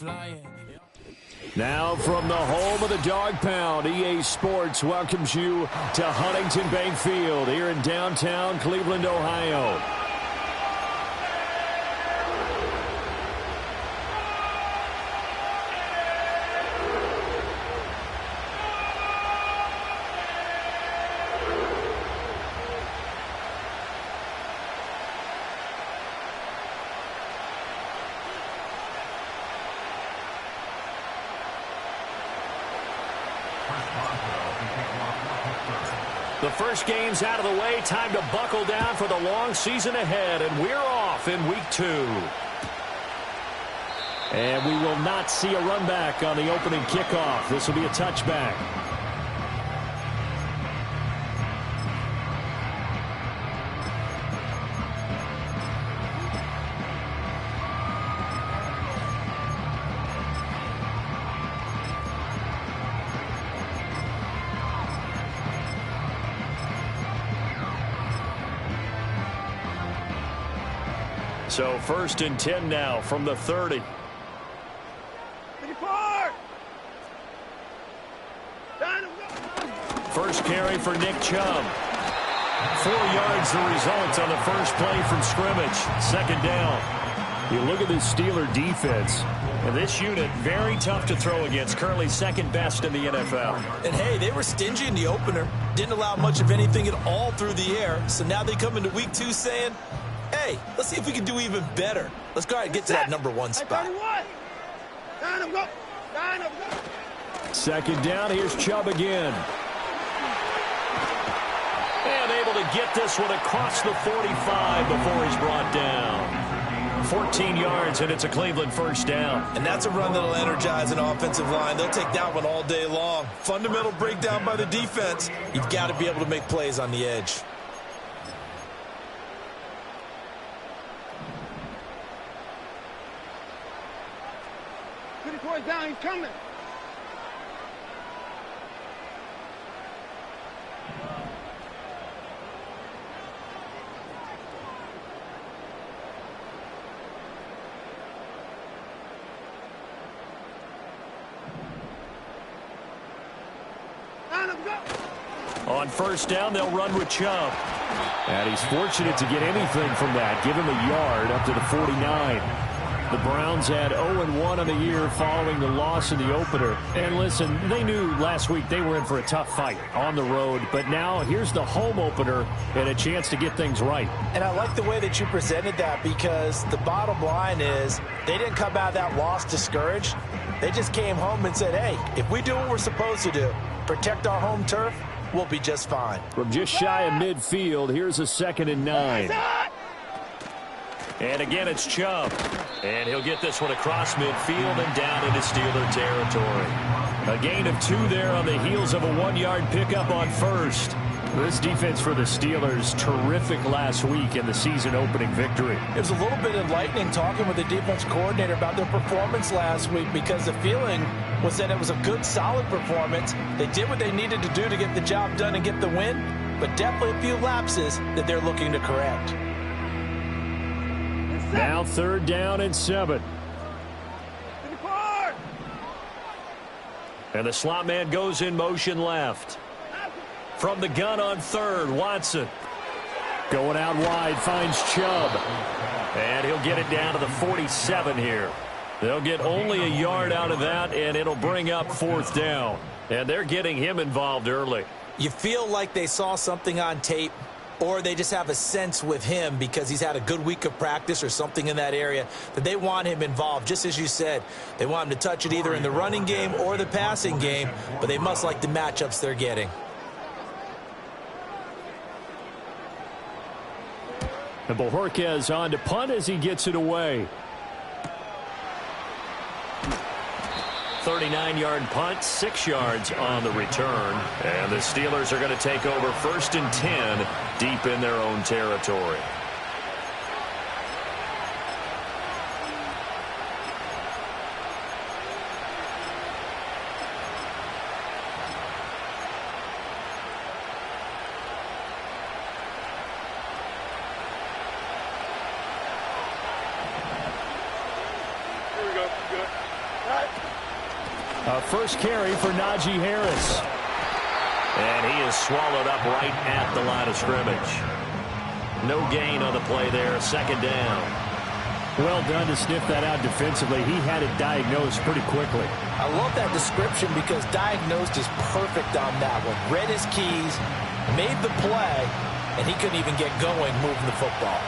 Now from the home of the Dog Pound, EA Sports welcomes you to Huntington Bank Field here in downtown Cleveland, Ohio. The first game's out of the way. Time to buckle down for the long season ahead, and we're off in week 2. And we will not see a run back on the opening kickoff. This will be a touchback. So 1st and 10 now from the 30. First carry for Nick Chubb. 4 yards the result on the first play from scrimmage. 2nd down. You look at this Steeler defense, and this unit very tough to throw against. Currently 2nd best in the NFL. And hey, they were stingy in the opener. Didn't allow much of anything at all through the air. So now they come into week 2 saying, hey, let's see if we can do even better. Let's go ahead and get to that number 1 spot. 2nd down, here's Chubb again. And able to get this one across the 45 before he's brought down. 14 yards, and it's a Cleveland 1st down. And that's a run that'll energize an offensive line. They'll take that one all day long. Fundamental breakdown by the defense. You've got to be able to make plays on the edge. Down, he's coming. On 1st down, they'll run with Chubb. And he's fortunate to get anything from that. Give him a yard up to the 49. The Browns had 0-1 on the year following the loss in the opener. And listen, they knew last week they were in for a tough fight on the road. But now here's the home opener and a chance to get things right. And I like the way that you presented that, because the bottom line is they didn't come out of that loss discouraged. They just came home and said, hey, if we do what we're supposed to do, protect our home turf, we'll be just fine. From just shy of midfield, here's a 2nd and 9. And again, it's Chubb. And he'll get this one across midfield and down into Steeler territory. A gain of 2 there on the heels of a 1-yard pickup on 1st. This defense for the Steelers, terrific last week in the season-opening victory. It was a little bit enlightening talking with the defense coordinator about their performance last week, because the feeling was that it was a good, solid performance. They did what they needed to do to get the job done and get the win, but definitely a few lapses that they're looking to correct. Now 3rd down and 7. And the slot man goes in motion left. From the gun on 3rd, Watson. Going out wide, finds Chubb. And he'll get it down to the 47 here. They'll get only a yard out of that, and it'll bring up 4th down. And they're getting him involved early. You feel like they saw something on tape, or they just have a sense with him because he's had a good week of practice or something in that area that they want him involved. Just as you said, they want him to touch it either in the running game or the passing game, but they must like the matchups they're getting. And Bojorquez on to punt as he gets it away. 39-yard punt, 6 yards on the return. And the Steelers are going to take over 1st and 10 deep in their own territory. Here we go. Good. A first carry for Najee Harris. And he is swallowed up right at the line of scrimmage. No gain on the play there. Second down. Well done to sniff that out defensively. He had it diagnosed pretty quickly. I love that description because diagnosed is perfect on that one. Read his keys, made the play, and he couldn't even get going moving the football.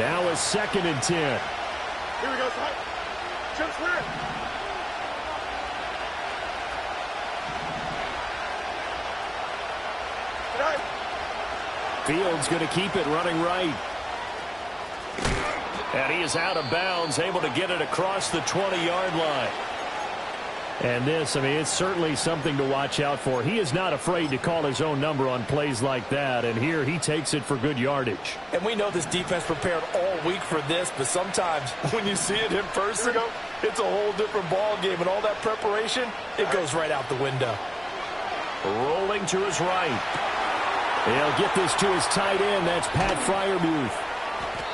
Now a 2nd and 10. Here we go, Ty. Jump square. Fields going to keep it running right. And he is out of bounds, able to get it across the 20-yard line. And this, I mean, it's certainly something to watch out for. He is not afraid to call his own number on plays like that. And here he takes it for good yardage. And we know this defense prepared all week for this, but sometimes when you see it in person, it's a whole different ball game. And all that preparation, it goes right out the window. Rolling to his right. He'll get this to his tight end. That's Pat Freiermuth.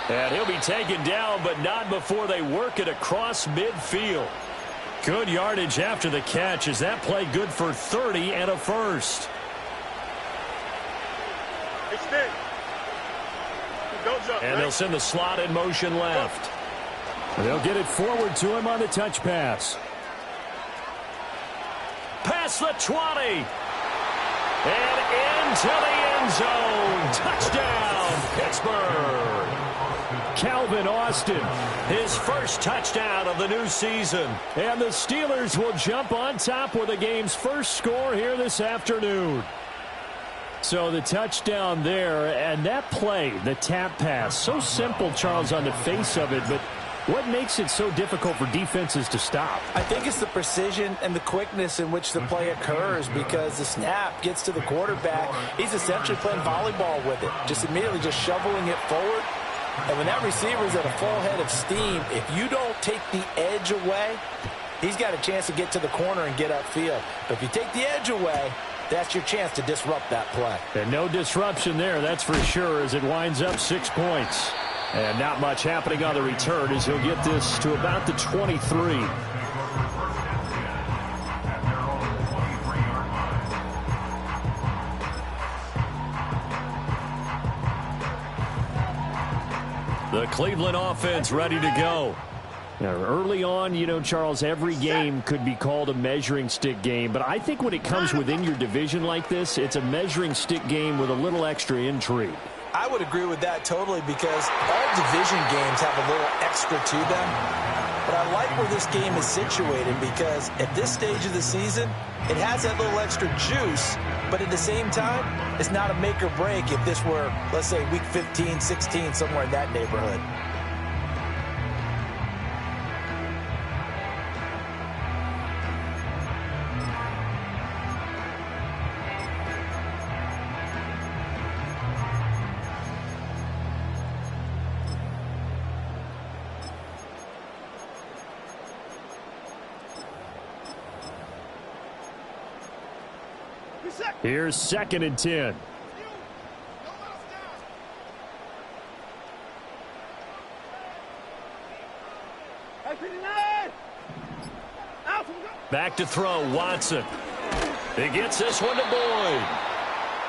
And he'll be taken down, but not before they work it across midfield. Good yardage after the catch. Is that play good for 30 and a first? Extend. Don't jump, and right? they'll send the slot in motion left. They'll get it forward to him on the touch pass. Past the 20. And into the end zone. Touchdown, Pittsburgh. Calvin Austin, his first touchdown of the new season. And the Steelers will jump on top with the game's first score here this afternoon. So the touchdown there, and that play, the tap pass, so simple, Charles, on the face of it, but what makes it so difficult for defenses to stop? I think it's the precision and the quickness in which the play occurs because the snap gets to the quarterback. He's essentially playing volleyball with it, just immediately just shoveling it forward. And when that receiver's at a full head of steam, if you don't take the edge away, he's got a chance to get to the corner and get upfield. But if you take the edge away, that's your chance to disrupt that play. And no disruption there, that's for sure, as it winds up 6 points. And not much happening on the return as he'll get this to about the 23. The Cleveland offense ready to go. Now, early on, you know, Charles, every game could be called a measuring stick game. But I think when it comes within your division like this, it's a measuring stick game with a little extra intrigue. I would agree with that totally because all division games have a little extra to them. But I like where this game is situated because at this stage of the season, it has that little extra juice. But at the same time, it's not a make or break if this were, let's say, week 15, 16, somewhere in that neighborhood. Here's 2nd and 10. Back to throw, Watson. He gets this one to Boyd.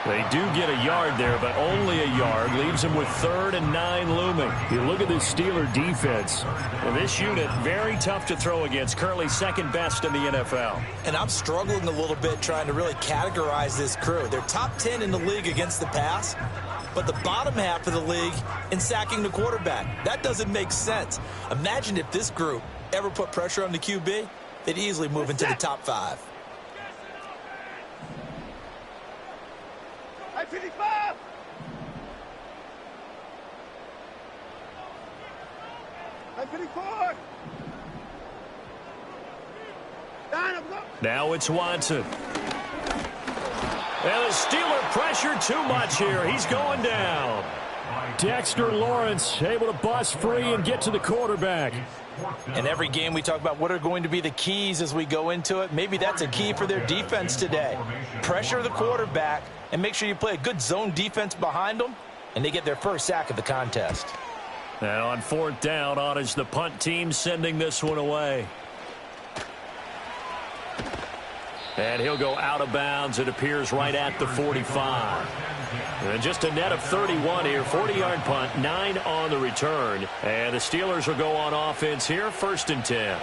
They do get a yard there, but only a yard. Leaves him with 3rd and 9 looming. You look at this Steeler defense. And this unit, very tough to throw against. Currently 2nd best in the NFL. And I'm struggling a little bit trying to really categorize this crew. They're top 10 in the league against the pass, but the bottom half of the league in sacking the quarterback. That doesn't make sense. Imagine if this group ever put pressure on the QB, they'd easily move into the top 5. 55! I'm 54! Now it's Watson. And the Steeler pressure too much here. He's going down. Dexter Lawrence able to bust free and get to the quarterback. In every game we talk about what are going to be the keys as we go into it. Maybe that's a key for their defense today. Pressure the quarterback and make sure you play a good zone defense behind them, and they get their first sack of the contest. Now on 4th down, on is the punt team sending this one away. And he'll go out of bounds. It appears right at the 45. And just a net of 31 here. 40-yard punt, 9 on the return. And the Steelers will go on offense here, 1st and 10.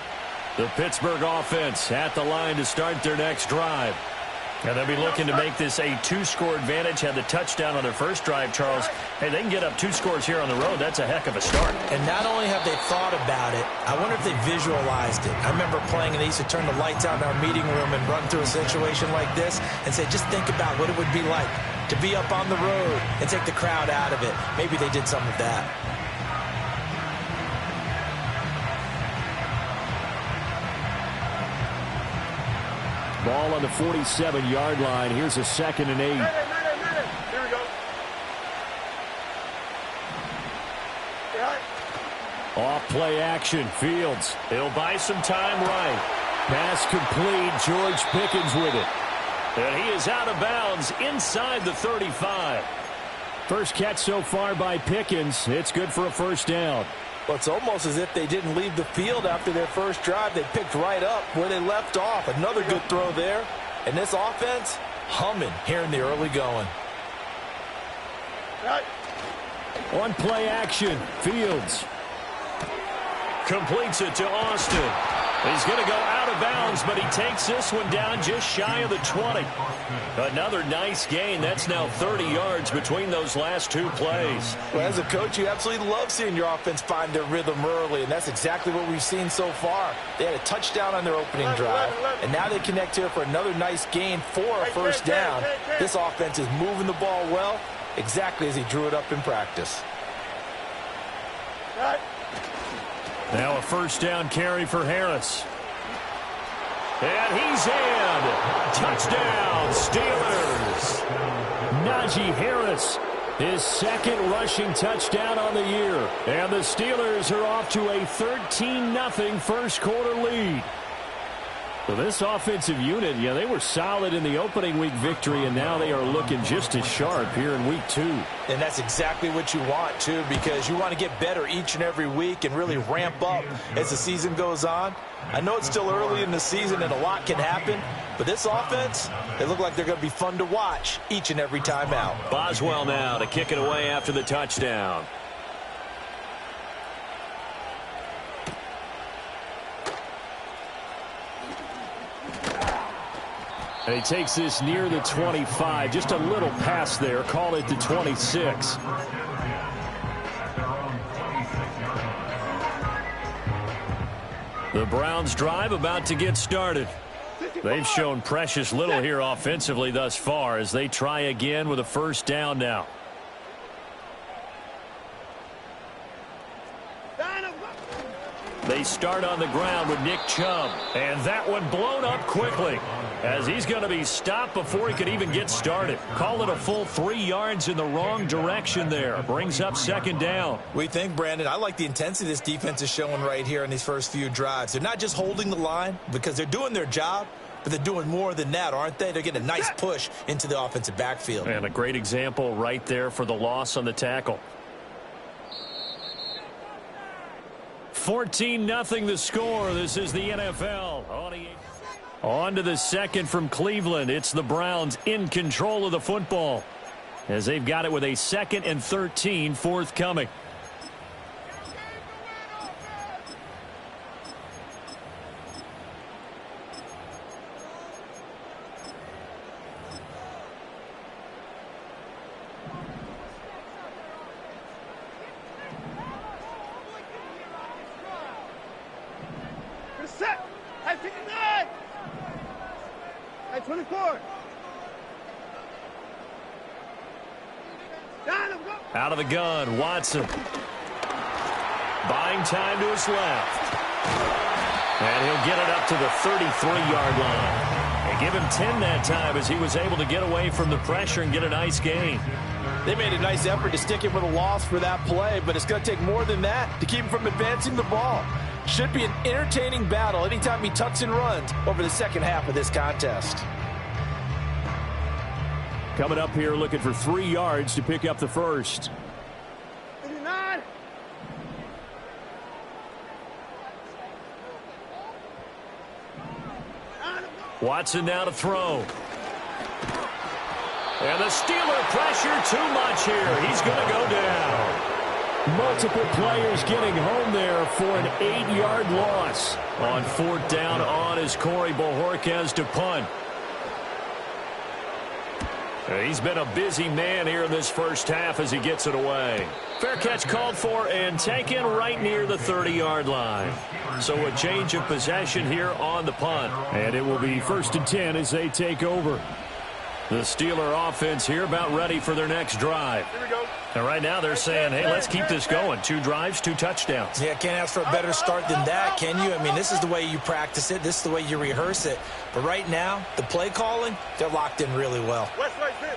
The Pittsburgh offense at the line to start their next drive. And they'll be looking to make this a 2-score advantage. Had the touchdown on their first drive, Charles. Hey, they can get up 2 scores here on the road. That's a heck of a start. And not only have they thought about it, I wonder if they visualized it. I remember playing, and they used to turn the lights out in our meeting room and run through a situation like this and say, just think about what it would be like to be up on the road and take the crowd out of it. Maybe they did some of that. Ball on the 47-yard line. Here's a 2nd and 8. Here we go. Off play action. Fields. He'll buy some time right. Pass complete. George Pickens with it. And he is out of bounds inside the 35. First catch so far by Pickens. It's good for a 1st down. Well, it's almost as if they didn't leave the field after their first drive. They picked right up where they left off. Another good throw there. And this offense, humming here in the early going. On play action, Fields. Completes it to Austin. He's going to go out of bounds, but he takes this one down just shy of the 20. Another nice gain. That's now 30 yards between those last 2 plays. Well, as a coach, you absolutely love seeing your offense find their rhythm early, and that's exactly what we've seen so far. They had a touchdown on their opening drive, and now they connect here for another nice gain for a 1st down. This offense is moving the ball well, exactly as he drew it up in practice. Now a 1st down carry for Harris. And he's in. Touchdown, Steelers. Najee Harris, his 2nd rushing touchdown on the year. And the Steelers are off to a 13-0 first quarter lead. So this offensive unit, yeah, they were solid in the opening week victory, and now they are looking just as sharp here in week 2. And that's exactly what you want, too, because you want to get better each and every week and really ramp up as the season goes on. I know it's still early in the season and a lot can happen, but this offense, they look like they're going to be fun to watch each and every time out. Boswell now to kick it away after the touchdown. And he takes this near the 25. Just a little pass there. Call it the 26. The Browns drive about to get started. They've shown precious little here offensively thus far as they try again with a 1st down now. They start on the ground with Nick Chubb. And that one blown up quickly as he's going to be stopped before he could even get started. Call it a full 3 yards in the wrong direction there. Brings up 2nd down. We think, Brandon, I like the intensity this defense is showing right here in these first few drives. They're not just holding the line because they're doing their job, but they're doing more than that, aren't they? They're getting a nice push into the offensive backfield. And a great example right there for the loss on the tackle. 14-0 the score. This is the NFL. On to the 2nd from Cleveland. It's the Browns in control of the football as they've got it with a 2nd and 13 forthcoming. Set. I 59. I 24. Out of the gun, Watson. Buying time to his left. And he'll get it up to the 33-yard line. And give him 10 that time as he was able to get away from the pressure and get a nice gain. They made a nice effort to stick him with a loss for that play, but it's going to take more than that to keep him from advancing the ball. Should be an entertaining battle anytime he tucks and runs over the 2nd half of this contest. Coming up here looking for 3 yards to pick up the 1st. 59. Watson now to throw. And the Steeler pressure too much here. He's going to go down. Multiple players getting home there for an 8-yard loss. On 4th down on is Corey Bojorquez to punt. He's been a busy man here in this first half as he gets it away. Fair catch called for and taken right near the 30-yard line. So a change of possession here on the punt. And it will be 1st and 10 as they take over. The Steeler offense here about ready for their next drive. Here we go. And right now they're saying, hey, let's keep this going. 2 drives, 2 touchdowns. Yeah, can't ask for a better start than that, can you? I mean, this is the way you practice it. This is the way you rehearse it. But right now, the play calling, they're locked in really well. West, sit.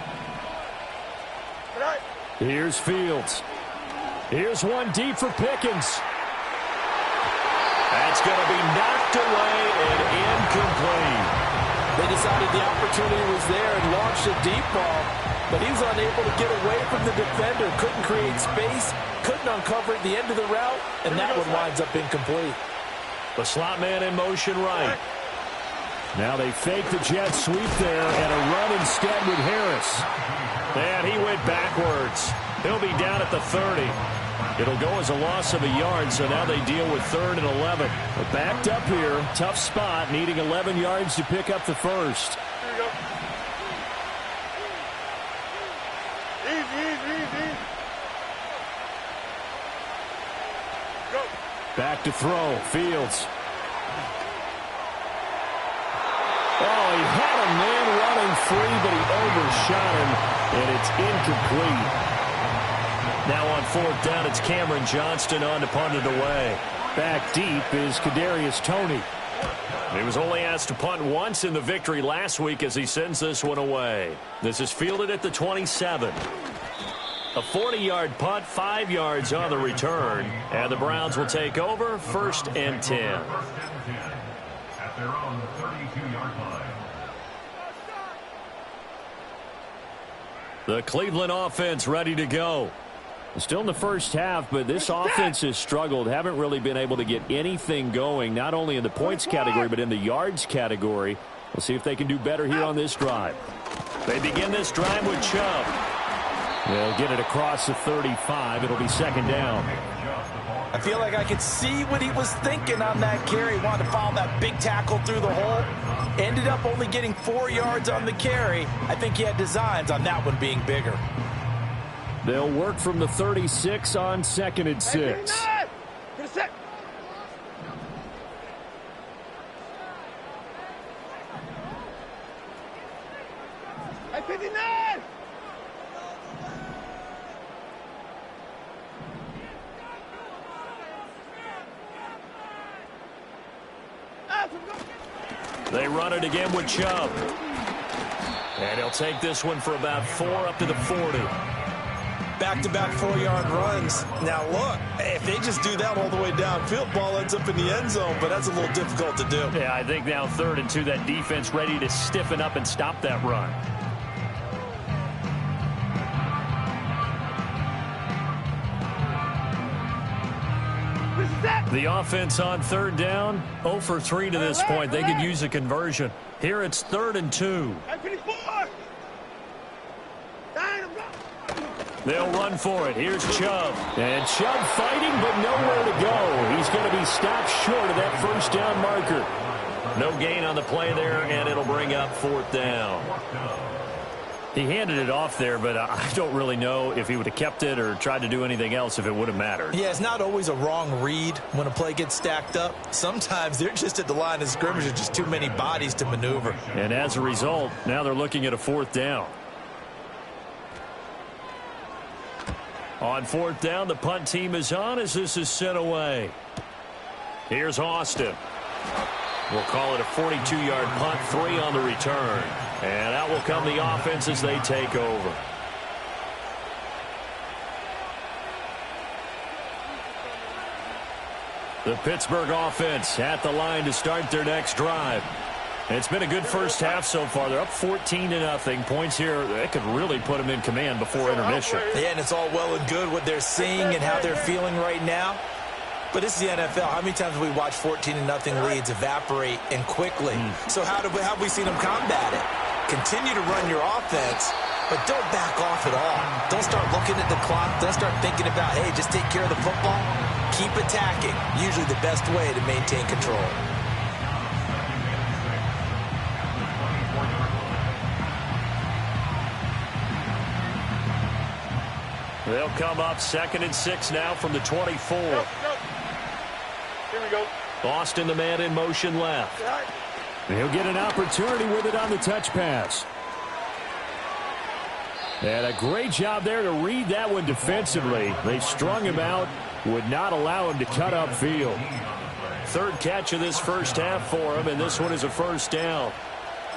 Right. Here's Fields. Here's one deep for Pickens. That's going to be knocked away and incomplete. They decided the opportunity was there and launched a deep ball, but he was unable to get away from the defender, couldn't create space, couldn't uncover at the end of the route, and that one winds up incomplete. The slot man in motion right. Now they fake the jet sweep there and a run instead with Harris. And he went backwards. He'll be down at the 30. It'll go as a loss of a yard, so now they deal with 3rd and 11. But backed up here, tough spot, needing 11 yards to pick up the first. Here we go. Easy. Go. Back to throw, Fields. Oh, he had a man running free, but he overshot him, and it's incomplete. Now on 4th down, it's Cameron Johnston on to punt it away. Back deep is Kadarius Toney. He was only asked to punt once in the victory last week as he sends this one away. This is fielded at the 27. A 40-yard punt, 5 yards on the return. And the Browns will take over 1st and 10. At their own 32-yard line. The Cleveland offense ready to go. Still in the first half, but this offense has struggled. Haven't really been able to get anything going, not only in the points category, but in the yards category. We'll see if they can do better here on this drive. They begin this drive with Chubb. They'll get it across the 35. It'll be 2nd down. I feel like I could see what he was thinking on that carry. Wanted to follow that big tackle through the hole. Ended up only getting 4 yards on the carry. I think he had designs on that one being bigger. They'll work from the 36 on 2nd and 6. For the set. Hey, 59. They run it again with Chubb. And he'll take this one for about 4 up to the 40. Back-to-back 4-yard runs. Now, look, if they just do that all the way downfield, ball ends up in the end zone, but that's a little difficult to do. Yeah, I think now 3rd and 2, that defense ready to stiffen up and stop that run. The offense on 3rd down, 0 for 3 to this point. They could use a conversion. Here it's 3rd and 2. They'll run for it. Here's Chubb. And Chubb fighting, but nowhere to go. He's going to be stopped short of that 1st down marker. No gain on the play there, and it'll bring up 4th down. He handed it off there, but I don't really know if he would have kept it or tried to do anything else if it would have mattered. Yeah, it's not always a wrong read when a play gets stacked up. Sometimes they're just at the line of scrimmage with just too many bodies to maneuver. And as a result, now they're looking at a 4th down. On 4th down, the punt team is on as this is sent away. Here's Austin. We'll call it a 42-yard punt, 3 on the return. And out will come the offense as they take over. The Pittsburgh offense at the line to start their next drive. It's been a good first half so far. They're up 14-0. Points here that could really put them in command before intermission. Yeah, and it's all well and good what they're seeing and how they're feeling right now. But this is the NFL. How many times have we watched 14-0 leads evaporate and quickly? So how have we seen them combat it? Continue to run your offense, but don't back off at all. Don't start looking at the clock. Don't start thinking about, hey, just take care of the football. Keep attacking. Usually the best way to maintain control. They'll come up 2nd and 6 now from the 24. Here we go. Austin, the man in motion left. He'll get an opportunity with it on the touch pass. And a great job there to read that one defensively. They strung him out, would not allow him to cut upfield. 3rd catch of this first half for him, and this one is a first down.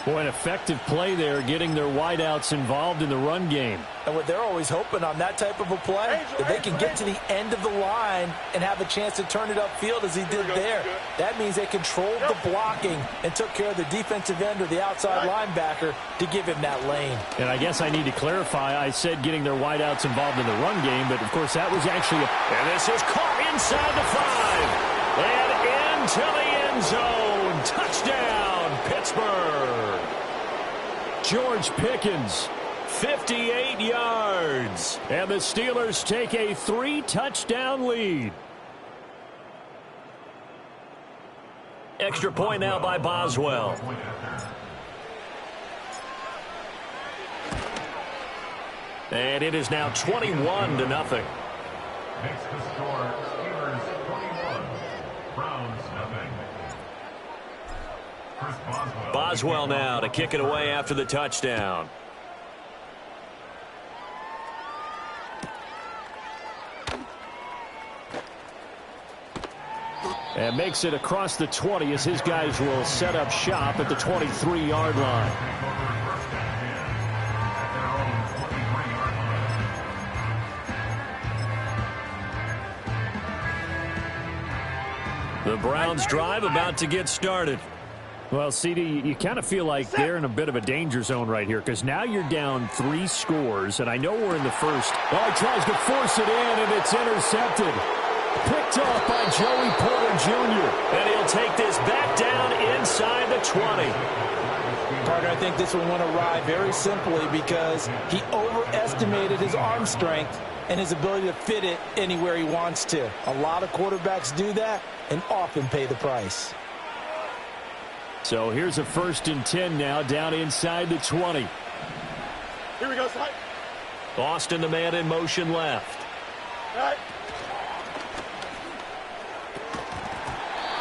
Boy, an effective play there, getting their wideouts involved in the run game. And what they're always hoping on that type of a play, that they can get to the end of the line and have a chance to turn it upfield as he did there. That means they controlled the blocking and took care of the defensive end or the outside linebacker to give him that lane. And I guess I need to clarify, I said getting their wideouts involved in the run game, but of course that was actually And this is caught inside the 5 and into the end zone. Touchdown, Pittsburgh. George Pickens. 58 yards. And the Steelers take a 3-touchdown lead. Extra point now by Boswell. And it is now 21-0. Makes the score Steelers 21, Browns nothing. Chris Boswell now to kick it away after the touchdown. And makes it across the 20 as his guys will set up shop at the 23-yard line. The Browns drive about to get started. Well, CD, you kind of feel like they're in a bit of a danger zone right here because now you're down 3 scores, and I know we're in the first. Oh, he tries to force it in, and it's intercepted. Picked off by Joey Porter Jr. And he'll take this back down inside the 20. Carter, I think this one went awry very simply because he overestimated his arm strength and his ability to fit it anywhere he wants to. A lot of quarterbacks do that and often pay the price. So here's a 1st and 10 now down inside the 20. Here we go, slide. Austin, the man in motion left. All right.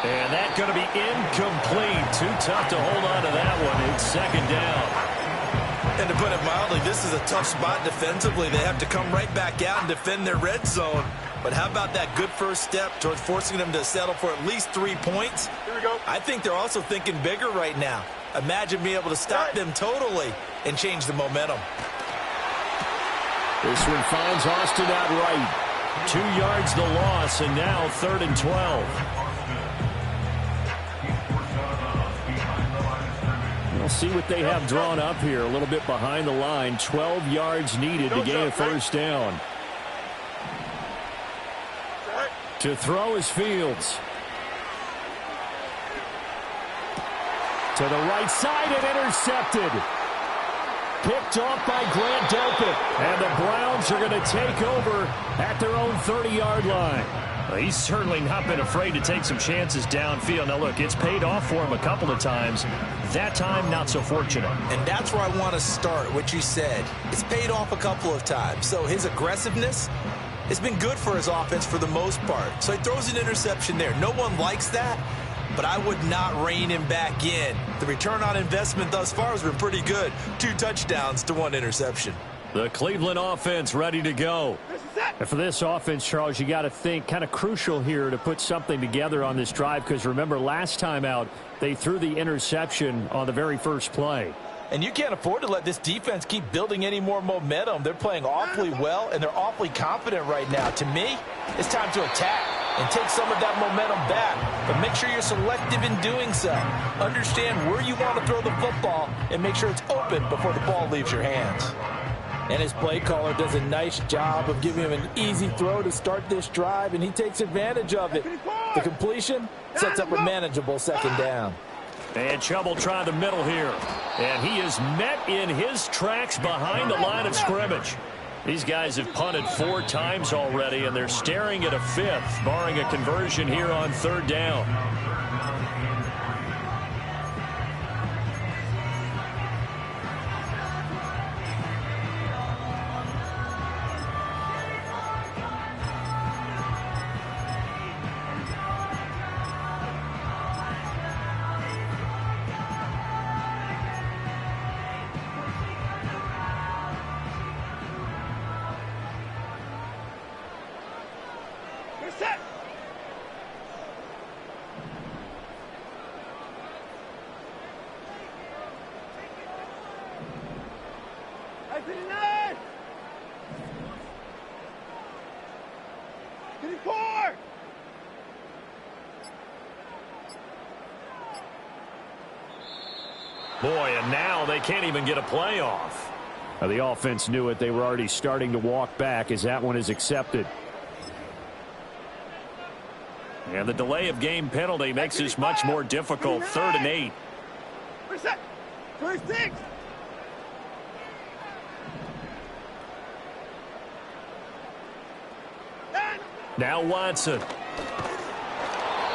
And that's going to be incomplete. Too tough to hold on to that one. It's 2nd down. And to put it mildly, this is a tough spot defensively. They have to come right back out and defend their red zone. But how about that good first step towards forcing them to settle for at least 3 points? Here we go. I think they're also thinking bigger right now. Imagine being able to stop them totally and change the momentum. This one finds Austin outright. 2 yards the loss, and now 3rd and 12. We'll see what they have drawn up here. A little bit behind the line. 12 yards needed to gain a first down. To throw is Fields. To the right side and intercepted. Picked off by Grant Delpit. And the Browns are going to take over at their own 30-yard line. Well, he's certainly not been afraid to take some chances downfield. Now, look, it's paid off for him a couple of times. That time, not so fortunate. And that's where I want to start, what you said. It's paid off a couple of times. So his aggressiveness has been good for his offense for the most part. So he throws an interception there. No one likes that, but I would not rein him back in. The return on investment thus far has been pretty good. 2 touchdowns to 1 interception. The Cleveland offense ready to go. And for this offense, Charles, you got to think kind of crucial here to put something together on this drive because remember last time out they threw the interception on the very first play. And you can't afford to let this defense keep building any more momentum. They're playing awfully well, and they're awfully confident right now. To me, it's time to attack and take some of that momentum back. But make sure you're selective in doing so. Understand where you want to throw the football and make sure it's open before the ball leaves your hands. And his play caller does a nice job of giving him an easy throw to start this drive, and he takes advantage of it. The completion sets up a manageable second down. And Chubb will try the middle here. And he is met in his tracks behind the line of scrimmage. These guys have punted 4 times already, and they're staring at a 5th, barring a conversion here on 3rd down. Boy, and now they can't even get a play off. Now, the offense knew it. They were already starting to walk back as that one is accepted. And the delay of game penalty makes this much more difficult. 3rd and 8. 26. Now Watson.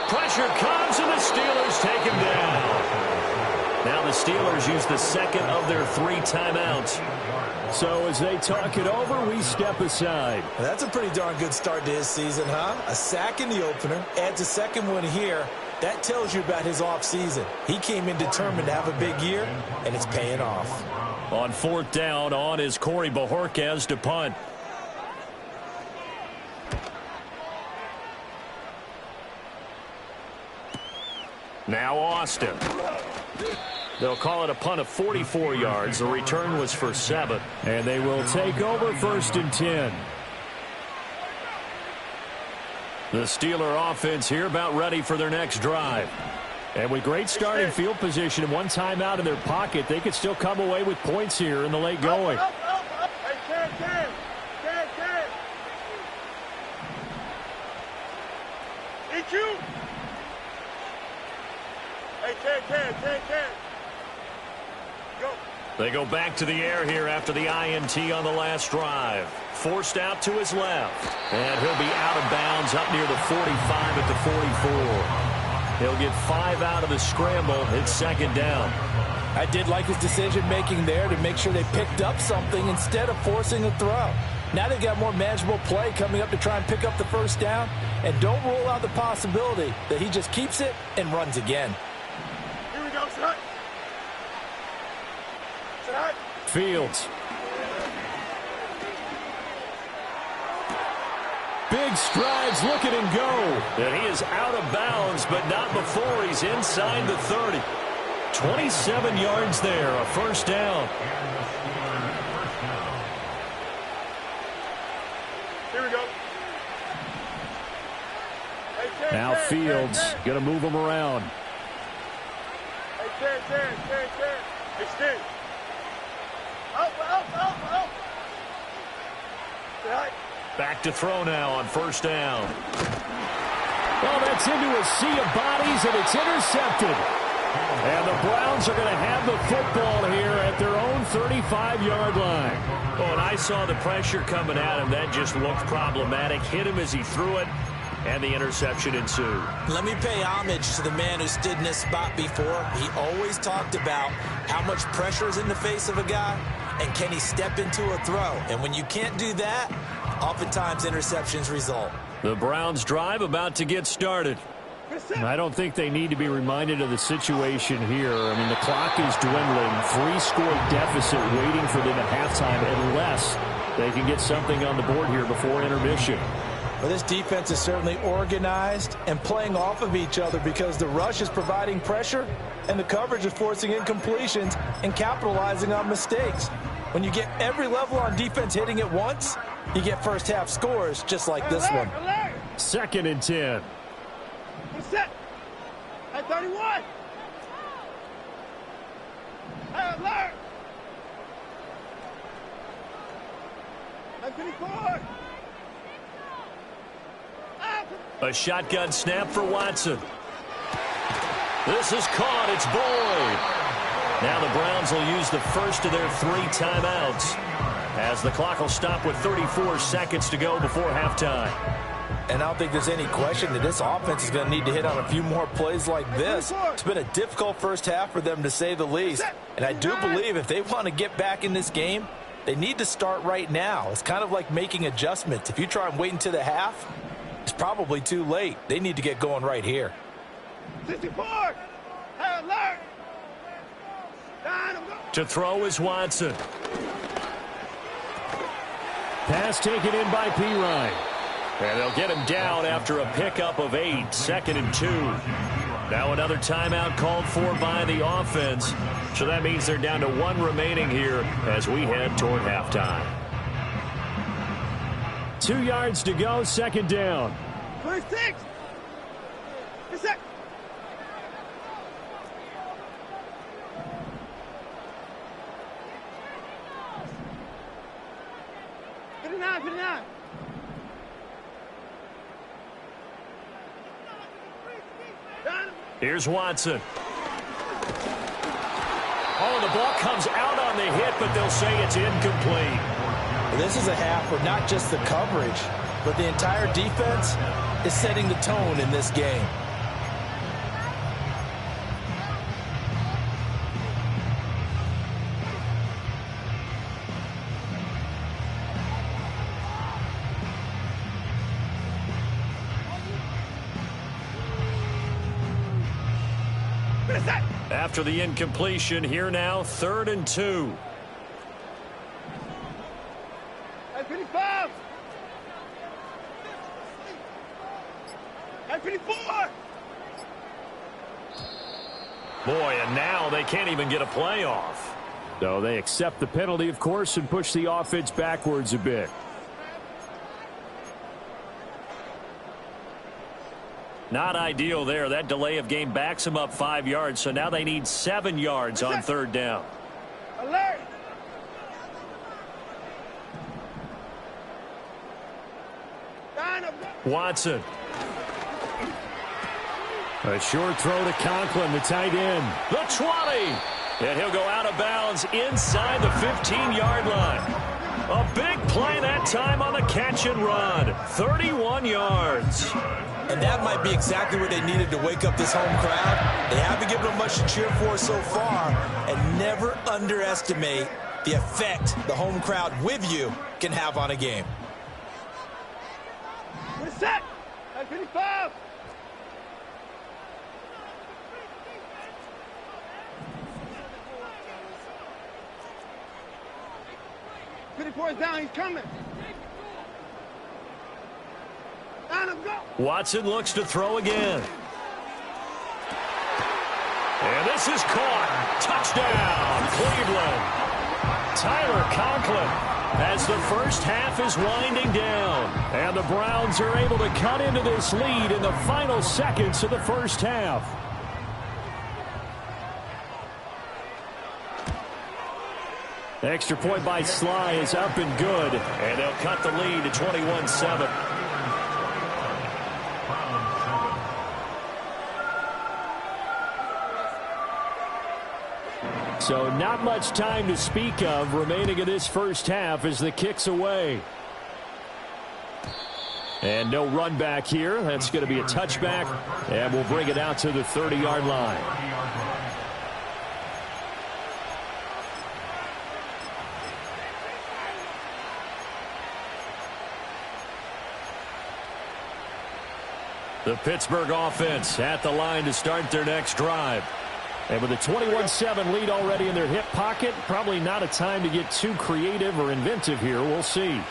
Pressure comes, and the Steelers take him down. Now the Steelers use the 2nd of their 3 timeouts. So as they talk it over, we step aside. Well, that's a pretty darn good start to his season, huh? A sack in the opener, adds a 2nd one here. That tells you about his offseason. He came in determined to have a big year, and it's paying off. On 4th down, on is Corey Bojorquez to punt. Now Austin. They'll call it a punt of 44 yards. The return was for 7. And they will take over 1st and 10. The Steeler offense here about ready for their next drive. And with great starting field position and 1 timeout in their pocket, they could still come away with points here in the late going. They go back to the air here after the INT on the last drive. Forced out to his left. And he'll be out of bounds up near the 45 at the 44. He'll get 5 out of the scramble. It's 2nd down. I did like his decision-making there to make sure they picked up something instead of forcing a throw. Now they've got more manageable play coming up to try and pick up the 1st down. And don't rule out the possibility that he just keeps it and runs again. Here we go, son. Fields. Big strides, look at him go. And he is out of bounds, but not before he's inside the 30. 27 yards there, a 1st down. Here we go. Now Fields going to move him around. Hey, 10. Extend. Up. Back to throw now on 1st down. Well, that's into a sea of bodies, and it's intercepted. And the Browns are going to have the football here at their own 35-yard line. Oh, and I saw the pressure coming at him. That just looked problematic. Hit him as he threw it, and the interception ensued. Let me pay homage to the man who stood in this spot before. He always talked about how much pressure is in the face of a guy, and can he step into a throw. And when you can't do that, oftentimes interceptions result. The Browns drive about to get started. I don't think they need to be reminded of the situation here. I mean, the clock is dwindling. 3-score deficit waiting for them at halftime unless they can get something on the board here before intermission. Well, this defense is certainly organized and playing off of each other because the rush is providing pressure and the coverage is forcing incompletions and capitalizing on mistakes. When you get every level on defense hitting at once, you get first-half scores just like this one. 2nd and 10. Set. At 31. Hey, alert. A shotgun snap for Watson. This is caught. It's Boyd. Now the Browns will use the first of their 3 timeouts as the clock will stop with 34 seconds to go before halftime. And I don't think there's any question that this offense is going to need to hit on a few more plays like this. It's been a difficult first half for them, to say the least. And I do believe if they want to get back in this game, they need to start right now. It's kind of like making adjustments. If you try and wait until the half, it's probably too late. They need to get going right here. 64! Hey, alert! To throw is Watson. Pass taken in by Pirine. And they'll get him down after a pickup of 8, 2nd and 2. Now another timeout called for by the offense. So that means they're down to 1 remaining here as we head toward halftime. 2 yards to go, 2nd down. 26! Yes, sir. Here's Watson. Oh, the ball comes out on the hit, but they'll say it's incomplete. This is a half where not just the coverage, but the entire defense is setting the tone in this game. After the incompletion, here now, 3rd and 2. Hey, 55! Hey, 54! Boy, and now they can't even get a play off. So they accept the penalty, of course, and push the offense backwards a bit. Not ideal there. That delay of game backs them up 5 yards, so now they need 7 yards on 3rd down. Alert! Watson. A short throw to Conklin, the tight end. The 20. And he'll go out of bounds inside the 15-yard line. A big play that time on the catch and run. 31 yards. And that might be exactly what they needed to wake up this home crowd. They haven't given them much to cheer for so far. And never underestimate the effect the home crowd with you can have on a game. We're set! Hey, 55! Is down, he's coming. Watson looks to throw again. And this is caught. Touchdown, Cleveland. Tyler Conklin as the first half is winding down. And the Browns are able to cut into this lead in the final seconds of the first half. Extra point by Sly is up and good. And they'll cut the lead to 21-7. So not much time to speak of remaining in this first half as the kick's away. And no run back here. That's going to be a touchback. And we'll bring it out to the 30-yard line. The Pittsburgh offense at the line to start their next drive. And with a 21-7 lead already in their hip pocket, probably not a time to get too creative or inventive here. We'll see.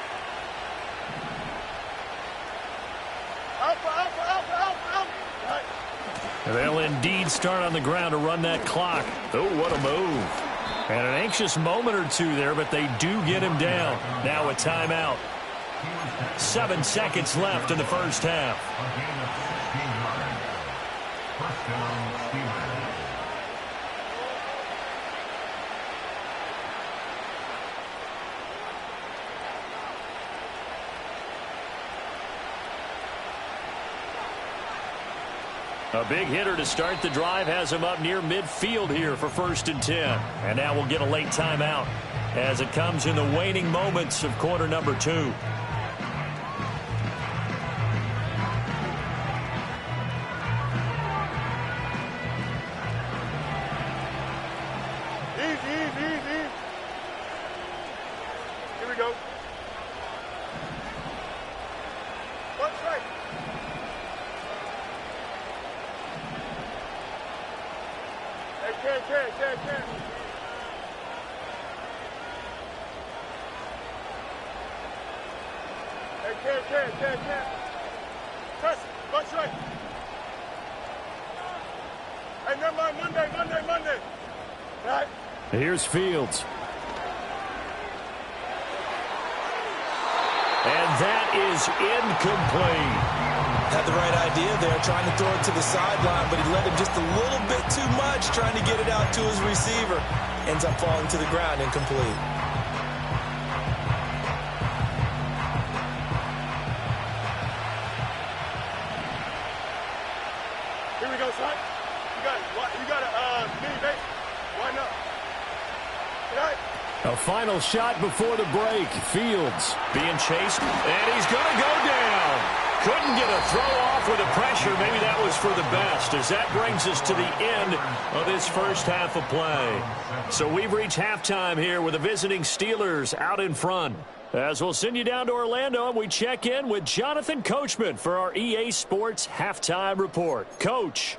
And they'll indeed start on the ground to run that clock. Oh, what a move. And an anxious moment or two there, but they do get him down. Now a timeout. 7 seconds left in the first half. A big hitter to start the drive has him up near midfield here for 1st and 10. And now we'll get a late timeout as it comes in the waning moments of quarter number 2. Easy. Here we go. One strike. Hey, can. Hey, can. Press, one strike. Hey, never mind, Monday. All right. Here's Fields. And that is incomplete. Had the right idea there, trying to throw it to the sideline, but he let him just a little bit too much, trying to get it out to his receiver. Ends up falling to the ground, incomplete. Here we go, son. You got a mini base. Why not? Right. A final shot before the break. Fields Being chased, and he's going to go down. Couldn't get a throw off with the pressure. Maybe that was for the best, as that brings us to the end of this first half of play. So we've reached halftime here with the visiting Steelers out in front. As we'll send you down to Orlando, and we check in with Jonathan Coachman for our EA Sports Halftime Report. Coach.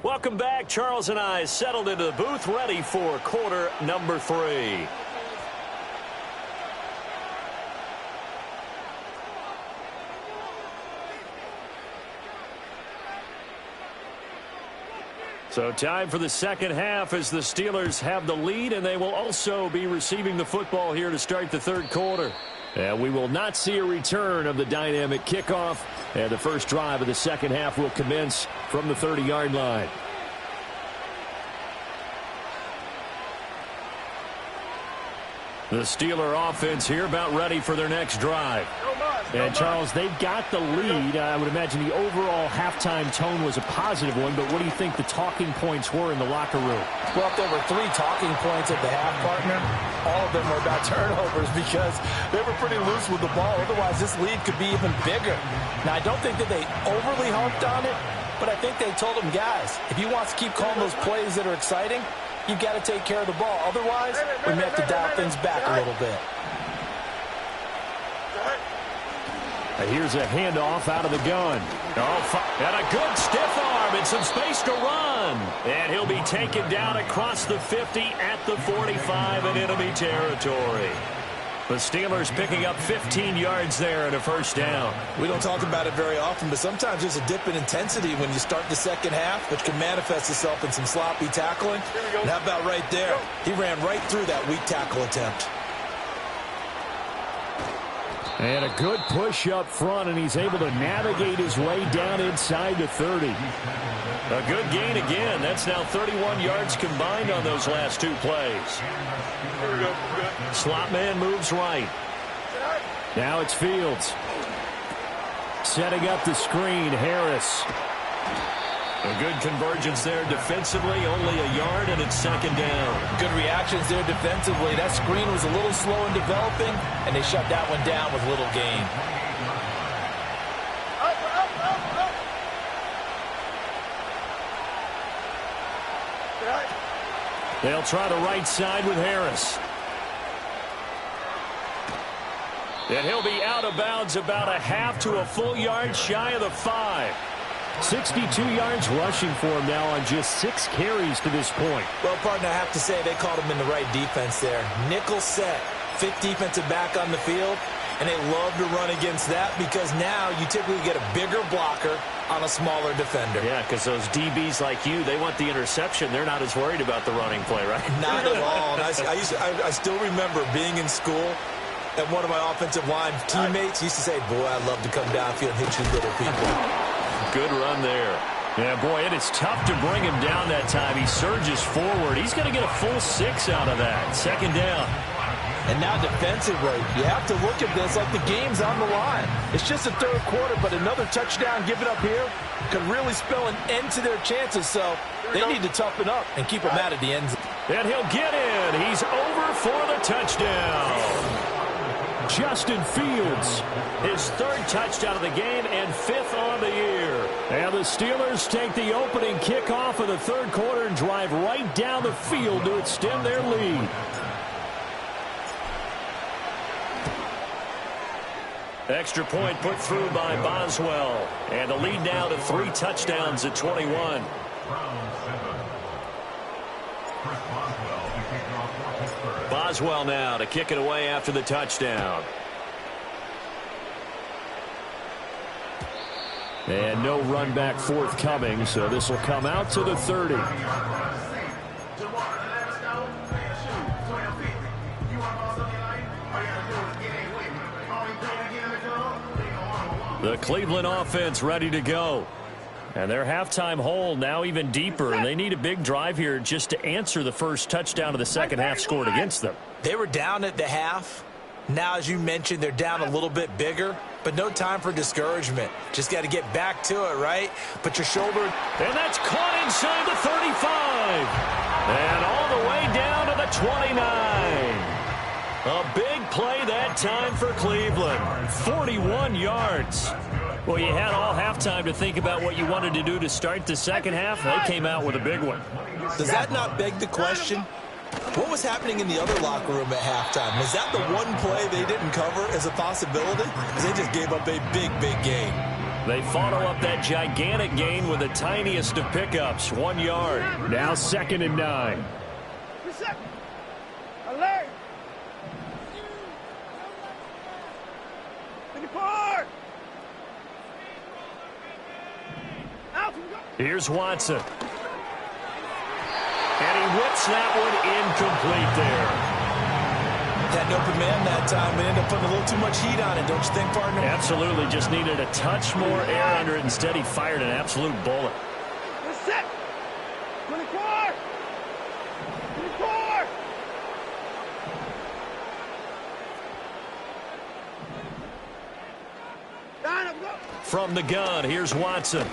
Welcome back. Charles and I settled into the booth, ready for quarter number 3. So time for the second half as the Steelers have the lead, and they will also be receiving the football here to start the third quarter. And we will not see a return of the dynamic kickoff, and the first drive of the second half will commence from the 30-yard line. The Steeler offense here about ready for their next drive. And, Charles, they've got the lead. I would imagine the overall halftime tone was a positive one, but what do you think the talking points were in the locker room? Well, if there were 3 talking points at the half, partner, all of them were about turnovers because they were pretty loose with the ball. Otherwise, this lead could be even bigger. Now, I don't think that they overly harped on it, but I think they told them, guys, if you want to keep calling those plays that are exciting, you've got to take care of the ball. Otherwise, we may have to dial things back a little bit. Here's a handoff out of the gun. And a good stiff arm and some space to run. And he'll be taken down across the 50 at the 45 in enemy territory. The Steelers picking up 15 yards there and a first down. We don't talk about it very often, but sometimes there's a dip in intensity when you start the second half, which can manifest itself in some sloppy tackling. And how about right there? He ran right through that weak tackle attempt. And a good push up front, and he's able to navigate his way down inside the 30. A good gain again. That's now 31 yards combined on those last 2 plays. Here we go. Slot man moves right. Now it's Fields. Setting up the screen, Harris. A good convergence there defensively, only a yard, and it's second down. Good reactions there defensively. That screen was a little slow in developing, and they shut that one down with little gain. They'll try the right side with Harris. And he'll be out of bounds about a half to a full yard shy of the 5. 62 yards rushing for him now on just 6 carries to this point. Well, partner, I have to say they called him in the right defense there. Nickel set, 5th defensive back on the field, and they love to run against that because now you typically get a bigger blocker on a smaller defender. Yeah, because those DBs like you, they want the interception. They're not as worried about the running play, right? Not at all. And I still remember being in school, and one of my offensive line teammates used to say, boy, I'd love to come downfield and hit you little people. Good run there. Yeah, boy, it is tough to bring him down that time. He surges forward. He's going to get a full 6 out of that. Second down. And now defensively, you have to look at this like the game's on the line. It's just the third quarter, but another touchdown given up here could really spell an end to their chances. So they need to toughen up and keep him out of the end zone. And he'll get in. He's over for the touchdown. Justin Fields, his third touchdown of the game and 5th on the year. And the Steelers take the opening kickoff of the third quarter and drive right down the field to extend their lead. Extra point put through by Boswell. And the lead now to 3 touchdowns at 21. Boswell now to kick it away after the touchdown. And no run back forthcoming, so this will come out to the 30. The Cleveland offense ready to go. And their halftime hole now even deeper, and they need a big drive here just to answer the first touchdown of the second half scored against them. They were down at the half. Now, as you mentioned, they're down a little bit bigger, but no time for discouragement. Just got to get back to it, right? Put your shoulder. And that's caught inside the 35. And all the way down to the 29. A big play that time for Cleveland. 41 yards. Well, you had all halftime to think about what you wanted to do to start the second half. They came out with a big one. Does that not beg the question? What was happening in the other locker room at halftime? Was that the one play they didn't cover as a possibility? Because they just gave up a big, big gain. They follow up that gigantic gain with the tiniest of pickups, 1 yard. Now 2nd and 9. Alert! Here's Watson. And he whips that one incomplete there. Had an open man that time and ended up putting a little too much heat on it, don't you think, partner? Absolutely. Just needed a touch more air under it. Instead, he fired an absolute bullet. Set. 24. 24. From the gun, here's Watson.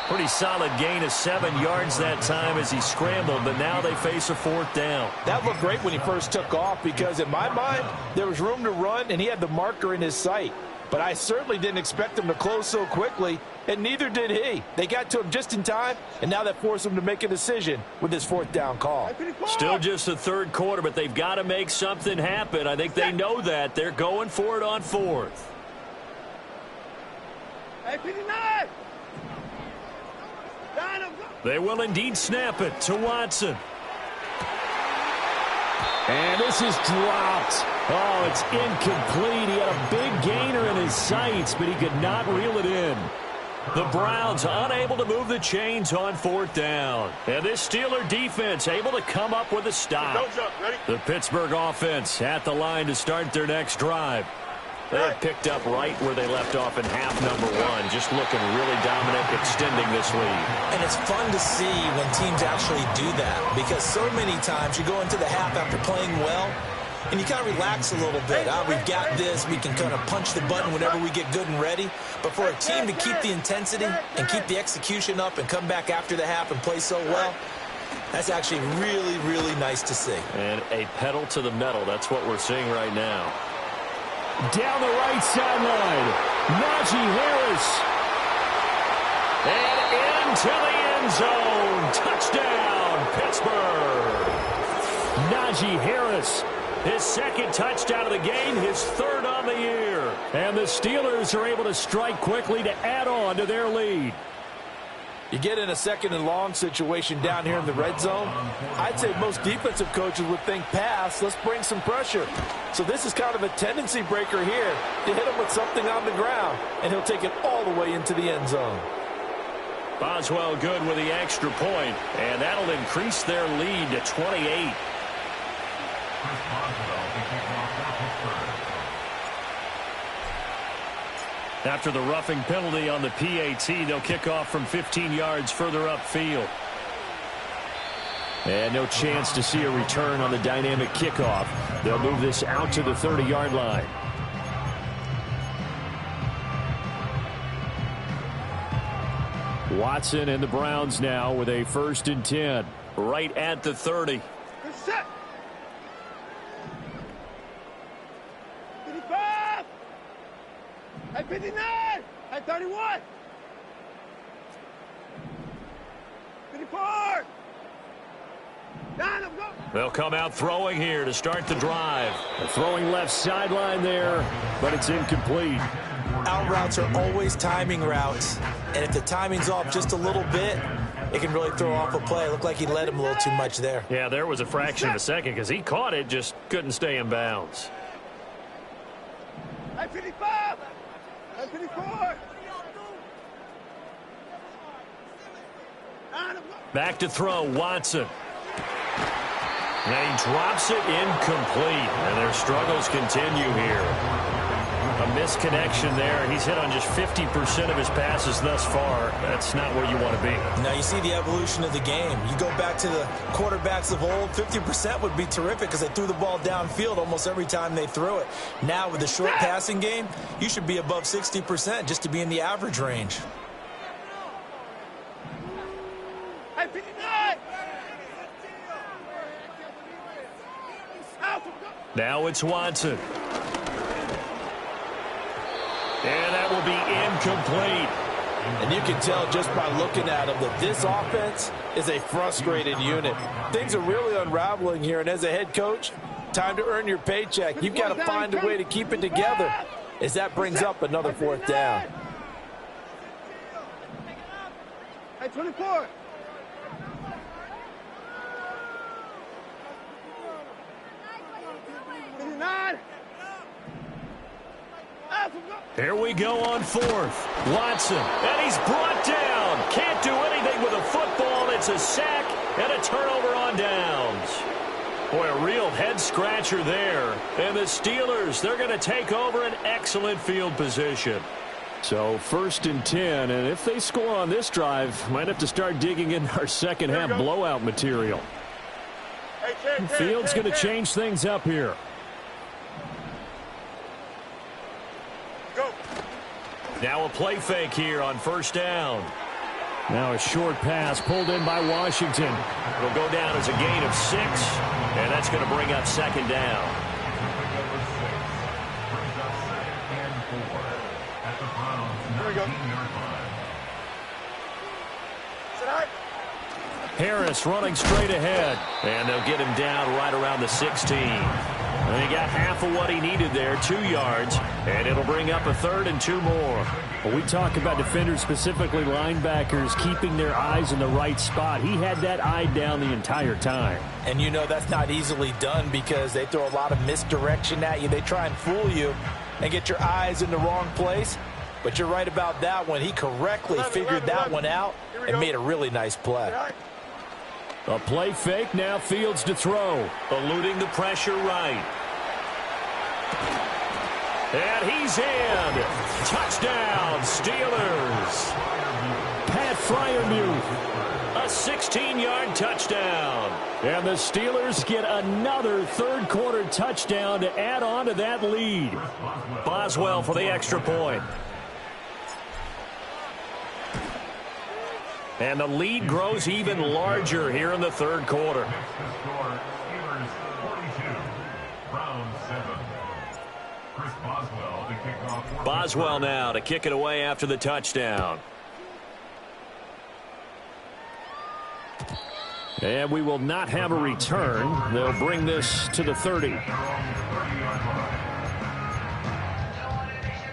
Pretty solid gain of 7 yards that time as he scrambled, but now they face a 4th down. That looked great when he first took off because, in my mind, there was room to run, and he had the marker in his sight. But I certainly didn't expect him to close so quickly, and neither did he. They got to him just in time, and now that forced him to make a decision with his 4th down call. Still just the third quarter, but they've got to make something happen. I think they know that. They're going for it on 4th. They will indeed snap it to Watson. And this is dropped. Oh, it's incomplete. He had a big gainer in his sights, but he could not reel it in. The Browns unable to move the chains on 4th down. And this Steeler defense able to come up with a stop. Don't jump. Ready? The Pittsburgh offense at the line to start their next drive. They have picked up right where they left off in half number 1, just looking really dominant, extending this lead. And it's fun to see when teams actually do that, because so many times you go into the half after playing well, and you kind of relax a little bit. We've got this. We can kind of punch the button whenever we get good and ready. But for a team to keep the intensity and keep the execution up and come back after the half and play so well, that's actually really, really nice to see. And a pedal to the metal. That's what we're seeing right now. Down the right sideline, Najee Harris. And into the end zone. Touchdown, Pittsburgh. Najee Harris, his 2nd touchdown of the game, his 3rd on the year. And the Steelers are able to strike quickly to add on to their lead. You get in a 2nd and long situation down here in the red zone, I'd say most defensive coaches would think pass, let's bring some pressure. So this is kind of a tendency breaker here to hit him with something on the ground, and he'll take it all the way into the end zone. Boswell good with the extra point, and that'll increase their lead to 28. After the roughing penalty on the PAT, they'll kick off from 15 yards further upfield. And no chance to see a return on the dynamic kickoff. They'll move this out to the 30-yard line. Watson and the Browns now with a 1st and 10. Right at the 30. Good set. 55. At 59. At 31. 54. Down, let's go. They'll come out throwing here to start the drive. A throwing left sideline there, but it's incomplete. Out routes are always timing routes, and if the timing's off just a little bit, it can really throw off a play. It looked like he led him a little too much there. Yeah, there was a fraction of a second because he caught it, just couldn't stay in bounds. At 55. At 54. Back to throw, Watson. And he drops it incomplete. And their struggles continue here. A misconnection there. He's hit on just 50% of his passes thus far. That's not where you want to be. Now you see the evolution of the game. You go back to the quarterbacks of old, 50% would be terrific because they threw the ball downfield almost every time they threw it. Now with the short passing game, you should be above 60% just to be in the average range. Now it's Watson. And that will be incomplete. And you can tell just by looking at him that this offense is a frustrated unit. Things are really unraveling here, and as a head coach, time to earn your paycheck. You've got to find a way to keep it together as that brings up another 4th down. Hey, 24. Here we go on 4th. Watson, and he's brought down. Can't do anything with a football. It's a sack and a turnover on downs. Boy, a real head-scratcher there. And the Steelers, they're going to take over an excellent field position. So 1st and 10, and if they score on this drive, might have to start digging in our second-half blowout material. Field's going to change things up here. Now a play fake here on 1st down. Now a short pass pulled in by Washington. It'll go down as a gain of 6, and that's going to bring up 2nd down. Here we go. Harris running straight ahead, and they'll get him down right around the 16. And he got half of what he needed there, 2 yards, and it'll bring up a 3rd and 2 more. Well, we talk about defenders, specifically linebackers, keeping their eyes in the right spot. He had that eye down the entire time. And you know that's not easily done because they throw a lot of misdirection at you. They try and fool you and get your eyes in the wrong place. But you're right about that one. He correctly figured that one out and made a really nice play. A play fake, now Fields to throw. Eluding the pressure right. And he's in. Touchdown, Steelers. Pat Freiermuth. A 16-yard touchdown. And the Steelers get another 3rd quarter touchdown to add on to that lead. Boswell for the extra point. And the lead grows even larger here in the 3rd quarter. Boswell now to kick it away after the touchdown. And we will not have a return. They'll bring this to the 30.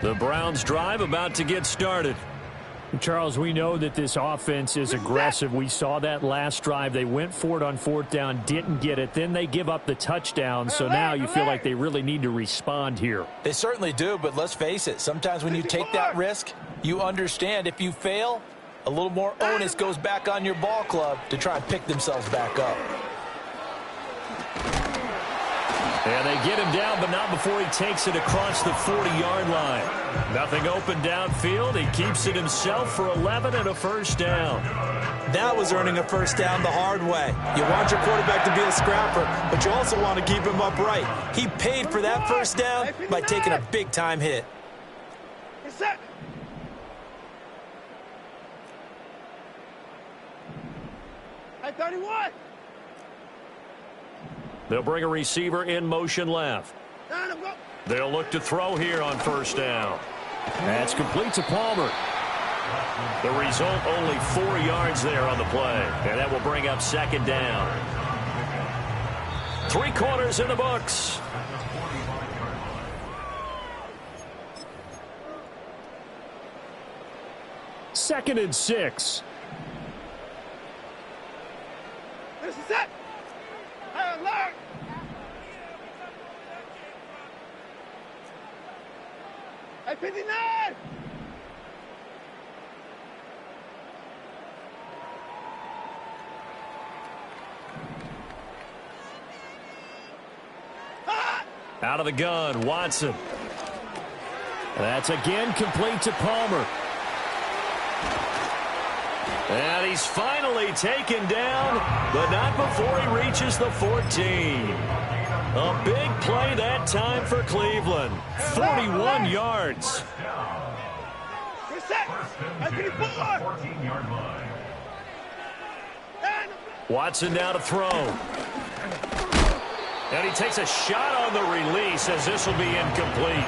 The Browns drive about to get started. Charles, we know that this offense is aggressive. We saw that last drive. They went for it on 4th down, didn't get it. Then they give up the touchdown. So now you feel like they really need to respond here. They certainly do, but let's face it. Sometimes when you take that risk, you understand if you fail, a little more onus goes back on your ball club to try and pick themselves back up. And they get him down, but not before he takes it across the 40-yard line. Nothing open downfield. He keeps it himself for 11 and a first down. That was earning a first down the hard way. You want your quarterback to be a scrapper, but you also want to keep him upright. He paid for that first down by taking a big-time hit. Reset. At 31. They'll bring a receiver in motion left. Down him, go. They'll look to throw here on first down. That's complete to Palmer. The result, only 4 yards there on the play. And that will bring up second down. 3 quarters in the books. Second and 6. This is it. Hey, alert. At 59. Out of the gun, Watson. That's again complete to Palmer. And he's finally taken down, but not before he reaches the 14. A big play that time for Cleveland. 41 yards. Reset. At 54. 14-yard line. Watson now to throw. And he takes a shot on the release as this will be incomplete.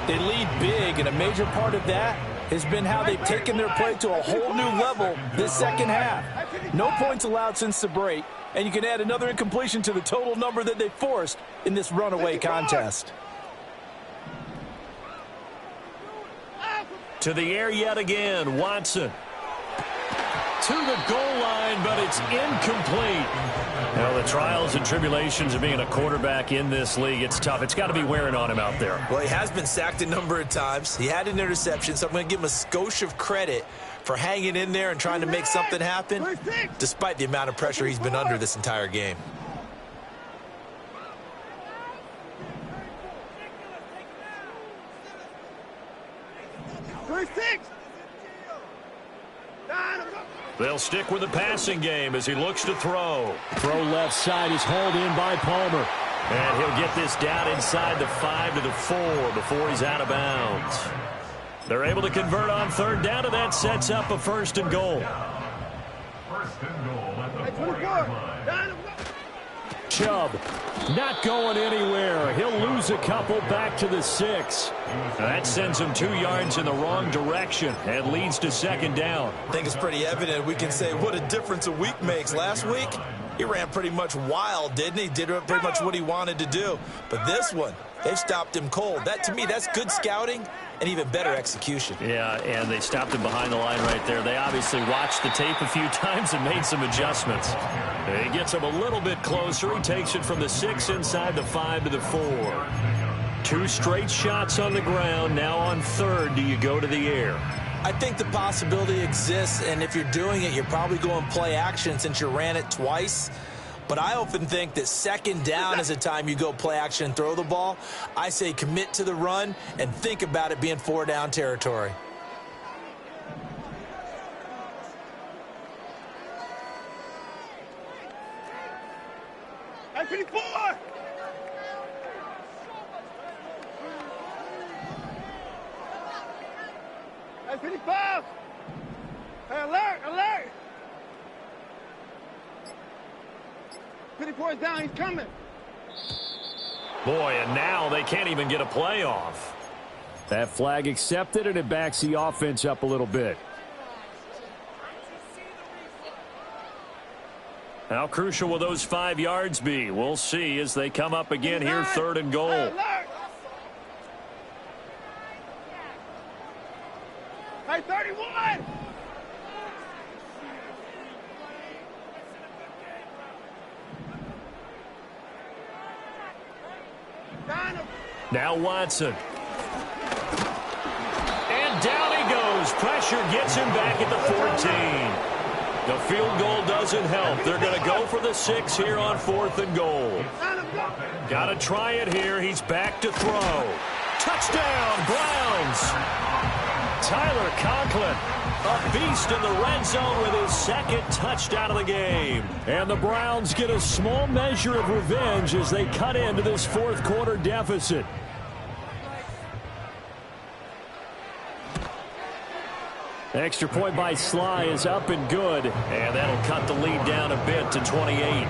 They lead big, and a major part of that has been how they've taken their play to a whole new level this second half. No points allowed since the break, and you can add another incompletion to the total number that they forced in this runaway contest. To the air yet again, Watson. To the goal line, but it's incomplete. Now, the trials and tribulations of being a quarterback in this league, it's tough. It's got to be wearing on him out there. Well, he has been sacked a number of times. He had an interception, so I'm going to give him a skosh of credit for hanging in there and trying to make something happen, despite the amount of pressure he's been under this entire game. They'll stick with the passing game as he looks to throw. Throw left side is hauled in by Palmer. And he'll get this down inside the 5 to the 4 before he's out of bounds. They're able to convert on third down, and that sets up a first and goal. First and goal at the 4-yard line. Chubb not going anywhere. He'll lose a couple back to the 6. That sends him 2 yards in the wrong direction and leads to second down. I think it's pretty evident. We can say what a difference a week makes. Last week, he ran pretty much wild, didn't he? Did pretty much what he wanted to do. But this one, they've stopped him cold. That, to me, that's good scouting and even better execution. Yeah, and they stopped him behind the line right there. They obviously watched the tape a few times and made some adjustments. He gets him a little bit closer. He takes it from the 6 inside the 5 to the 4. 2 straight shots on the ground. Now on third, do you go to the air? I think the possibility exists, and if you're doing it, you're probably going play action since you ran it twice. But I often think that second down is a time you go play action and throw the ball. I say commit to the run and think about it being 4-down territory. At 54. At 55. Hey, alert, alert. 54 is down, he's coming. Boy, and now they can't even get a play off. That flag accepted, and it backs the offense up a little bit. How crucial will those 5 yards be? We'll see as they come up again here, third and goal. Hey, alert. Hey, 31. Now Watson. And down he goes. Pressure gets him back at the 14. The field goal doesn't help. They're going to go for the 6 here on 4th and goal. Got to try it here. He's back to throw. Touchdown, Browns. Tyler Conklin, a beast in the red zone with his 2nd touchdown of the game. And the Browns get a small measure of revenge as they cut into this 4th quarter deficit. Extra point by Sly is up and good. And that'll cut the lead down a bit to 28.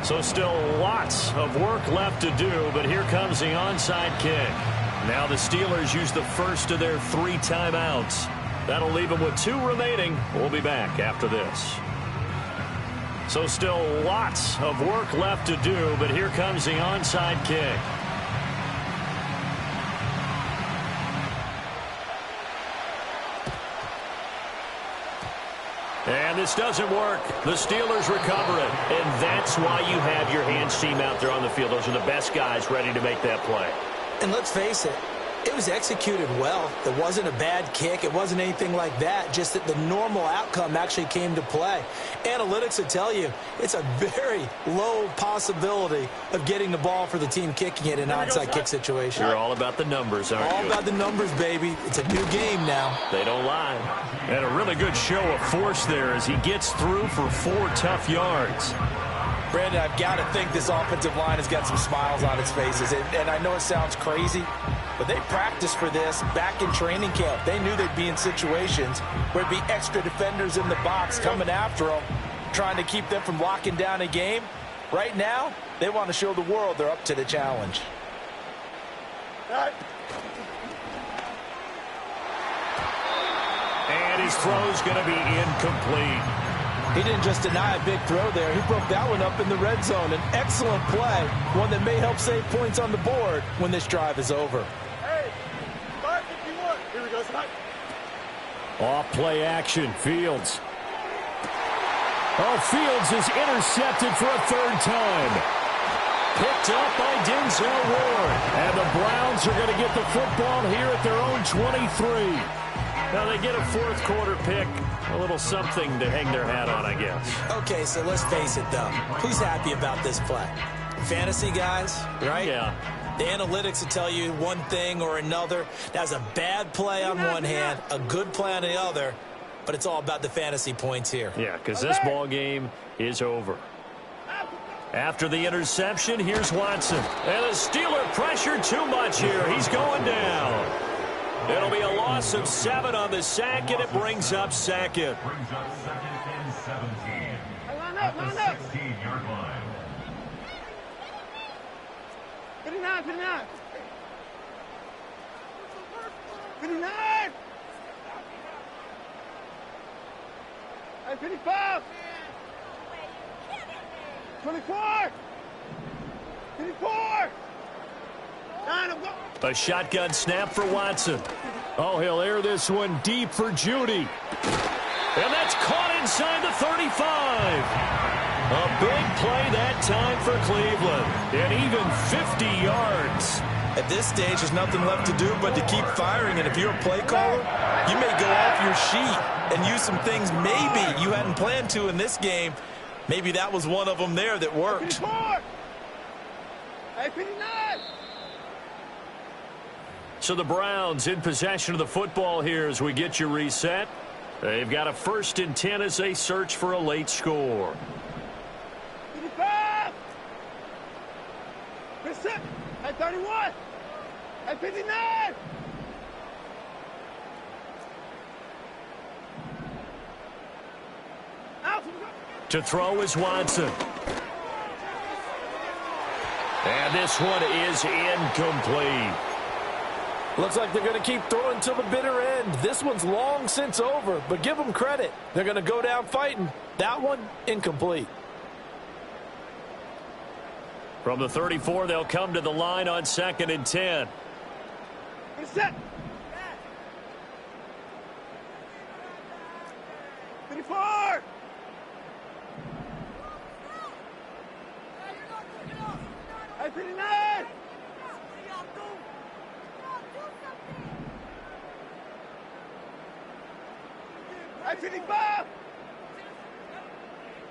So still lots of work left to do, but here comes the onside kick. Now the Steelers use the first of their 3 timeouts. That'll leave them with 2 remaining. We'll be back after this. So still lots of work left to do, but here comes the onside kick. And this doesn't work. The Steelers recover it. And that's why you have your hands team out there on the field. Those are the best guys ready to make that play. And let's face it, it was executed well. It wasn't a bad kick. It wasn't anything like that. Just that the normal outcome actually came to play. Analytics will tell you it's a very low possibility of getting the ball for the team kicking it in an onside kick situation. You're all about the numbers, aren't you? All about the numbers, baby. It's a new game now. They don't lie. And a really good show of force there as he gets through for 4 tough yards. Brandon, I've got to think this offensive line has got some smiles on its faces. And I know it sounds crazy, but they practiced for this back in training camp. They knew they'd be in situations where there'd be extra defenders in the box coming after them, trying to keep them from locking down a game. Right now, they want to show the world they're up to the challenge. And his throw's going to be incomplete. He didn't just deny a big throw there. He broke that one up in the red zone. An excellent play, one that may help save points on the board when this drive is over. Hey, 551. Here we go, Scott. Off play action, Fields. Oh, Fields is intercepted for a 3rd time. Picked up by Denzel Ward. And the Browns are going to get the football here at their own 23. Now they get a 4th quarter pick. A little something to hang their hat on, I guess. Okay, so let's face it, though. Who's happy about this play? Fantasy guys, right? Yeah. The analytics will tell you one thing or another. That's a bad play on one hand, a good play on the other, but it's all about the fantasy points here. Yeah, because this ball game is over. After the interception, here's Watson. And the Steeler pressure too much here. He's going down. It'll be a loss of 7 on the sack, and it brings up 2nd. Brings up 2nd and 17 at the 16-yard line. 59, 59. 59. Hey, 55. 24. 24. 9, I'm going. A shotgun snap for Watson. Oh, he'll air this one deep for Judy. And that's caught inside the 35. A big play that time for Cleveland. And even 50 yards. At this stage, there's nothing left to do but to keep firing. And if you're a play caller, you may go off your sheet and use some things maybe you hadn't planned to in this game. Maybe that was one of them there that worked. 54. Hey, 59. So the Browns in possession of the football here as we get you reset. They've got a 1st and 10 as they search for a late score. 55. 56. Hey, 31. Hey, 59. Out. To throw is Watson. And this one is incomplete. Looks like they're going to keep throwing till the bitter end. This one's long since over, but give them credit. They're going to go down fighting. That one, incomplete. From the 34, they'll come to the line on 2nd and 10. Set. 54. Hey, 59. 59. Hey, 55.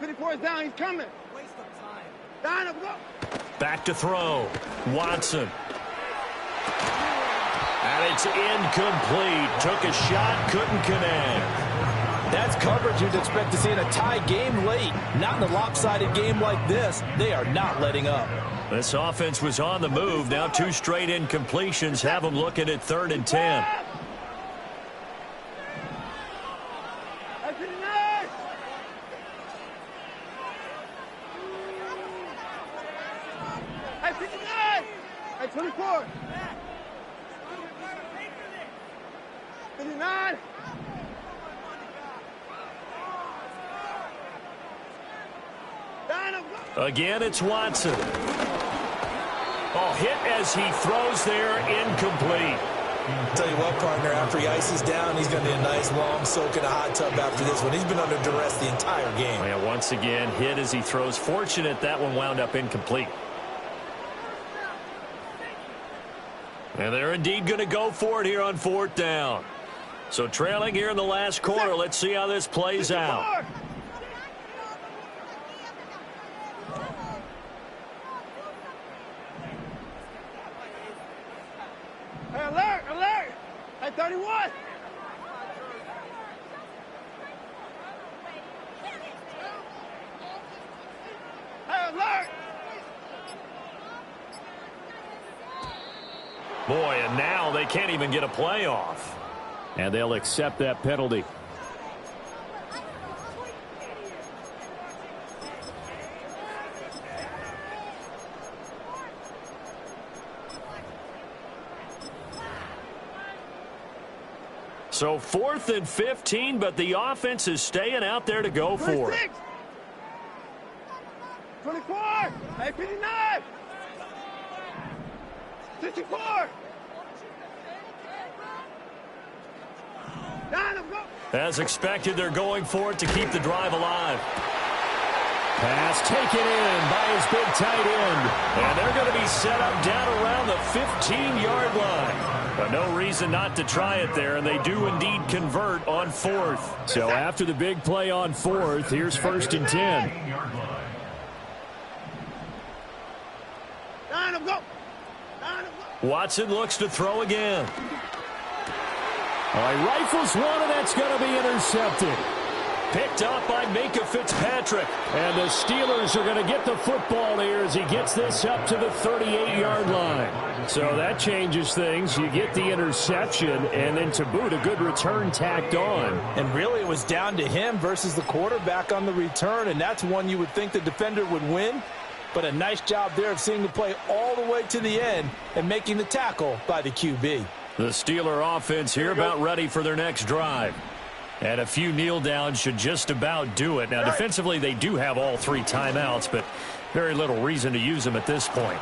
54 is down. He's coming. Waste of time. Down, up, go. Back to throw. Watson. And it's incomplete. Took a shot, couldn't connect. That's coverage you'd expect to see in a tie game late. Not in a lopsided game like this. They are not letting up. This offense was on the move. Now 2 straight incompletions have them looking at 3rd and 10. Hey, 59. Hey, 24. 59. Again, it's Watson. Oh, hit as he throws there, incomplete. Tell you what, partner, after he ices down, he's going to need a nice long soak in a hot tub after this one. He's been under duress the entire game. And once again, hit as he throws. Fortunate that one wound up incomplete. And they're indeed going to go for it here on 4th down. So trailing here in the last quarter. Let's see how this plays out. Hey, alert, alert. Hey, 31. Hey, alert. Boy, and now they can't even get a play off. And they'll accept that penalty. So 4th and 15, but the offense is staying out there to go for it. 24. Hey, 59. 64. Down, go. As expected, they're going for it to keep the drive alive. Pass taken in by his big tight end. And they're going to be set up down around the 15-yard line. But no reason not to try it there, and they do indeed convert on 4th. So after the big play on 4th, here's 1st and 10. Down, go. Watson looks to throw again. He rifles one, and that's going to be intercepted. Picked up by Minka Fitzpatrick. And the Steelers are going to get the football here as he gets this up to the 38-yard line. So that changes things. You get the interception, and then to boot, a good return tacked on. And really, it was down to him versus the quarterback on the return, and that's one you would think the defender would win. But a nice job there of seeing the play all the way to the end and making the tackle by the QB. The Steeler offense here about ready for their next drive. And a few kneel downs should just about do it. Now, defensively, they do have all 3 timeouts, but very little reason to use them at this point.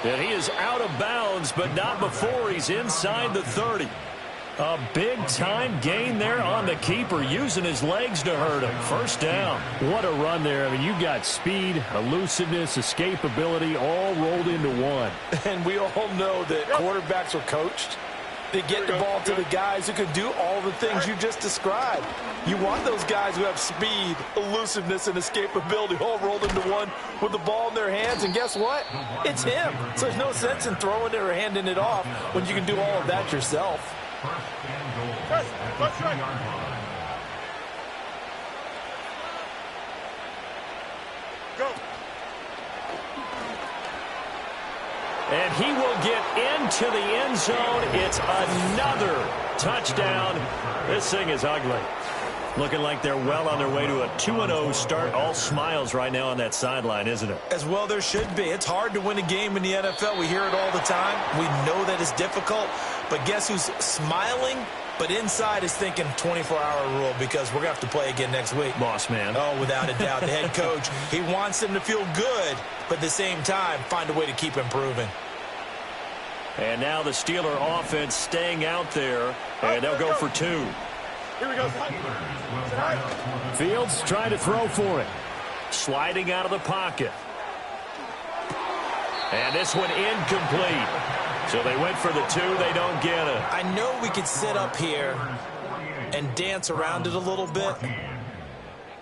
And he is out of bounds, but not before he's inside the 30. A big-time gain there on the keeper, using his legs to hurt him. 1st down. What a run there. I mean, you've got speed, elusiveness, escapability all rolled into one. And we all know that quarterbacks are coached. They get the ball to the guys who can do all the things you just described. You want those guys who have speed, elusiveness, and escapability all rolled into one with the ball in their hands. And guess what? It's him. So there's no sense in throwing it or handing it off when you can do all of that yourself. Go. And he will get into the end zone. It's another touchdown. This thing is ugly. Looking like they're well on their way to a 2-0 start. All smiles right now on that sideline, isn't it? As well there should be. It's hard to win a game in the NFL. We hear it all the time. We know that it's difficult. But guess who's smiling? But inside is thinking 24-hour rule because we're going to have to play again next week. Boss man. Oh, without a doubt. The head coach, he wants them to feel good, but at the same time, find a way to keep improving. And now the Steeler offense staying out there, and they'll go for 2. Here we go. Fields trying to throw for it. Sliding out of the pocket. And this one incomplete. So they went for the 2. They don't get it. I know we could sit up here and dance around it a little bit,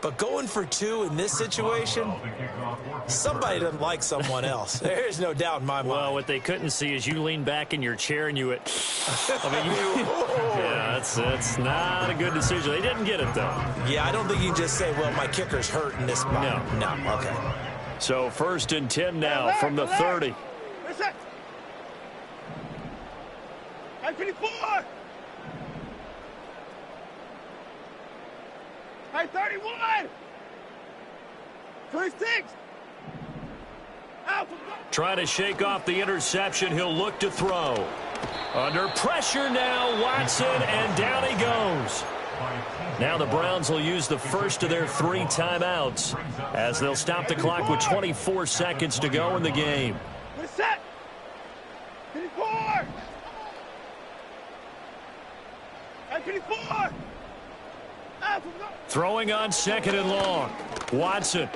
but going for 2 in this situation, somebody doesn't like someone else. There's no doubt in my mind. Well, what they couldn't see is you lean back in your chair and you went, yeah, that's not a good decision. They didn't get it, though. Yeah, I don't think you can just say, well, my kicker's hurt in this spot. No, okay. So 1st and 10 now from the 30. Listen. I'm 24. I'm 31. 26. Out. Trying to shake off the interception. He'll look to throw. Under pressure now, Watson, and down he goes. Now the Browns will use the first of their 3 timeouts as they'll stop the clock with 24 seconds to go in the game. Set. 24. I'm 24. Out. Throwing on 2nd and long. Watson.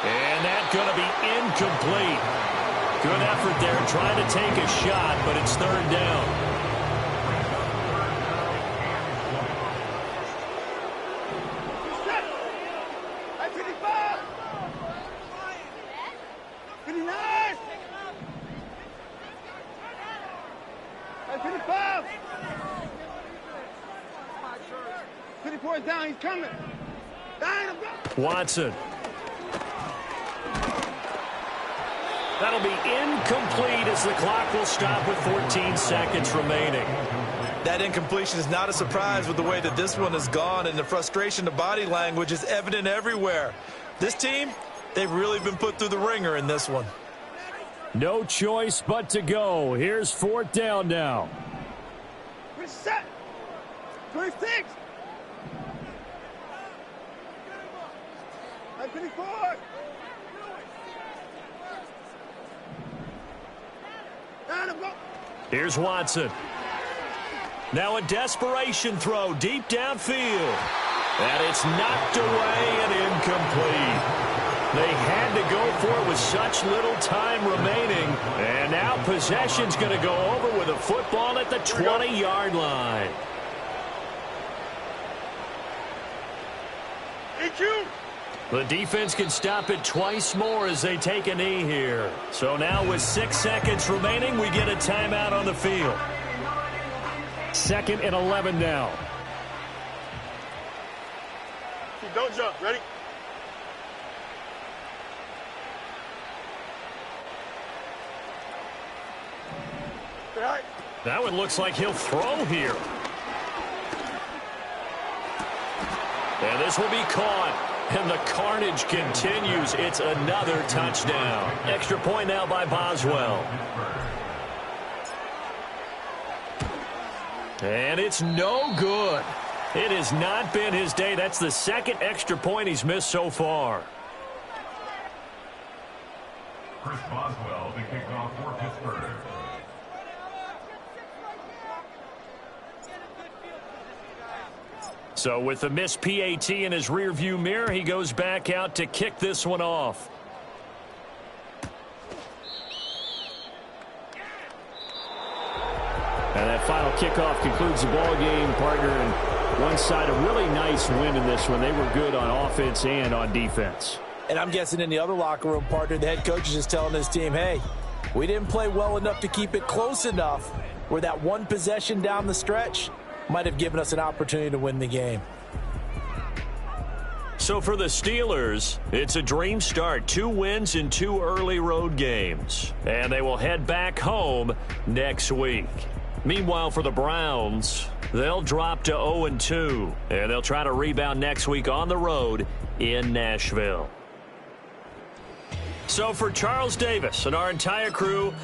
And that's going to be incomplete. Good effort there trying to take a shot, but it's 3rd down. I'm 25. 29. I'm 25. 24 is down. He's coming. Watson. That'll be incomplete as the clock will stop with 14 seconds remaining. That incompletion is not a surprise with the way that this one has gone, and the frustration, the body language is evident everywhere. This team, they've really been put through the ringer in this one. No choice but to go. Here's 4th down now. We're set. 26. I'm 24. Here's Watson. Now a desperation throw deep downfield. And it's knocked away and incomplete. They had to go for it with such little time remaining. And now possession's going to go over with a football at the 20-yard line. EQ. The defense can stop it twice more as they take a knee here. So now with 6 seconds remaining, we get a timeout on the field. 2nd and 11 now. Don't jump. Ready? All right. That one looks like he'll throw here. And this will be caught. And the carnage continues. It's another touchdown. Extra point now by Boswell. And it's no good. It has not been his day. That's the 2nd extra point he's missed so far. Chris Boswell, the kickoff for Pittsburgh. So with the missed PAT in his rearview mirror, he goes back out to kick this one off. And that final kickoff concludes the ball game, partner. And one side, a really nice win in this one. They were good on offense and on defense. And I'm guessing in the other locker room, partner, the head coach is just telling his team, hey, we didn't play well enough to keep it close enough where that one possession down the stretch might have given us an opportunity to win the game. So for the Steelers, it's a dream start. 2 wins in 2 early road games. And they will head back home next week. Meanwhile, for the Browns, they'll drop to 0-2. And they'll try to rebound next week on the road in Nashville. So for Charles Davis and our entire crew,